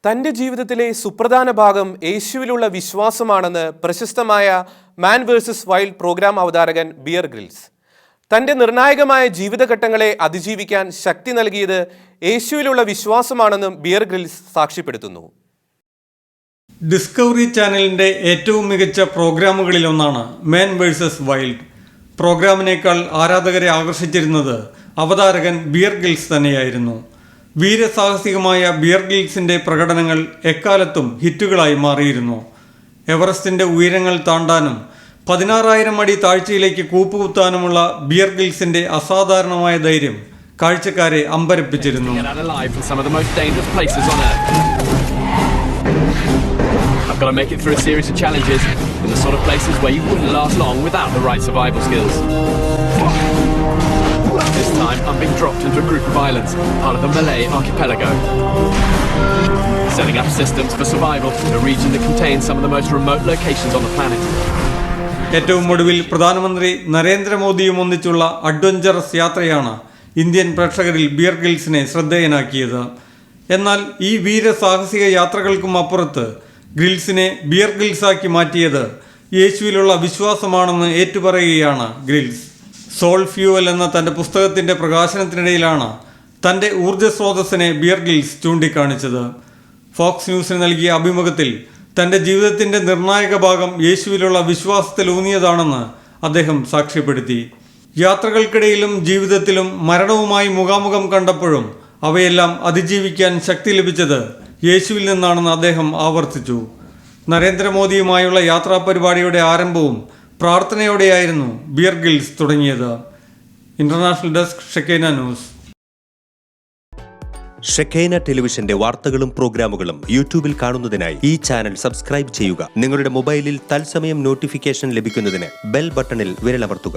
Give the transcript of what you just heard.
തൻ്റെ ജീവിതത്തിലെ സുപ്രധാന ഭാഗം യേശുവിലുള്ള വിശ്വാസമാണെന്ന് പ്രശസ്തമായ മാൻ വേഴ്സസ് വൈൽഡ് പ്രോഗ്രാം അവതാരകൻ ബിയർ ഗ്രിൽസ്. തൻ്റെ നിർണായകമായ ജീവിതഘട്ടങ്ങളെ അതിജീവിക്കാൻ ശക്തി നൽകിയത് യേശുവിലുള്ള വിശ്വാസമാണെന്നും ബിയർ ഗ്രിൽസ് സാക്ഷ്യപ്പെടുത്തുന്നു. ഡിസ്കവറി ചാനലിൻ്റെ ഏറ്റവും മികച്ച പ്രോഗ്രാമുകളിലൊന്നാണ് മാൻ വേഴ്സസ് വൈൽഡ്. പ്രോഗ്രാമിനേക്കാൾ ആരാധകരെ ആകർഷിച്ചിരുന്നത് അവതാരകൻ ബിയർ ഗ്രിൽസ് തന്നെയായിരുന്നു. വീരസാഹസികമായ ബിയർ ഗ്രിൽസിൻ്റെ പ്രകടനങ്ങൾ എക്കാലത്തും ഹിറ്റുകളായി മാറിയിരുന്നു. എവറസ്റ്റിൻ്റെ ഉയരങ്ങൾ താണ്ടാനും 16,000 അടി താഴ്ചയിലേക്ക് കൂപ്പുകുത്താനുമുള്ള ബിയർ ഗ്രിൽസിൻ്റെ അസാധാരണമായ ധൈര്യം കാഴ്ചക്കാരെ അമ്പരപ്പിച്ചിരുന്നു. I've got to make it through a series of challenges in the sort of places where you wouldn't last long without the right survival skills. This time I'm being dropped into a group of islands, part of the Malay archipelago. Setting up systems for survival in a region that contains some of the most remote locations on the planet. ഏറ്റവും ഒടുവിൽ പ്രധാനമന്ത്രി നരേന്ദ്രമോദിയും ഒന്നിച്ചുള്ള adventurous യാത്രയാണ് Indian പ്രേക്ഷകരിൽ beer ഗ്രിൽസിനെ ശ്രദ്ധേയനാക്കിയത്. എന്നാൽ ഈ വീരസാഹസിക യാത്രകൾക്കും അപ്പുറത്ത് ഗ്രിൽസിനെ ബിയർ ഗ്രിൽസാക്കി മാറ്റിയത് യേശുവിലുള്ള വിശ്വാസമാണെന്ന് ഏറ്റുപറയുകയാണ് ഗ്രിൽസ്. സോൾ ഫ്യൂവൽ എന്ന തൻ്റെ പുസ്തകത്തിൻ്റെ പ്രകാശനത്തിനിടയിലാണ് തൻ്റെ ഊർജ്ജസ്രോതസ്സിനെ ബിയർ ഗ്രിൽസ് ചൂണ്ടിക്കാണിച്ചത്. ഫോക്സ് ന്യൂസിന് നൽകിയ അഭിമുഖത്തിൽ തൻ്റെ ജീവിതത്തിൻ്റെ നിർണായക ഭാഗം യേശുവിലുള്ള വിശ്വാസത്തിലൂന്നിയതാണെന്ന് അദ്ദേഹം സാക്ഷ്യപ്പെടുത്തി. യാത്രകൾക്കിടയിലും ജീവിതത്തിലും മരണവുമായി മുഖാമുഖം കണ്ടപ്പോഴും അവയെല്ലാം അതിജീവിക്കാൻ ശക്തി ലഭിച്ചത് യേശുവിൽ നിന്നാണെന്ന് അദ്ദേഹം ആവർത്തിച്ചു. നരേന്ദ്രമോദിയുമായുള്ള യാത്രാ പരിപാടിയുടെ ആരംഭവും പ്രാർത്ഥനയോടെയായിരുന്നു ബിയർ ഗ്രിൽസ് തുടങ്ങിയത്. International desk Shekinah news. Shekinah ടെലിവിഷന്റെ വാർത്തകളും പ്രോഗ്രാമുകളും യൂട്യൂബിൽ കാണുന്നതിനായി ഈ ചാനൽ സബ്സ്ക്രൈബ് ചെയ്യുക. നിങ്ങളുടെ മൊബൈലിൽ തത്സമയം നോട്ടിഫിക്കേഷൻ ലഭിക്കുന്നതിന് ബെൽ ബട്ടണിൽ വിരലമർത്തുക.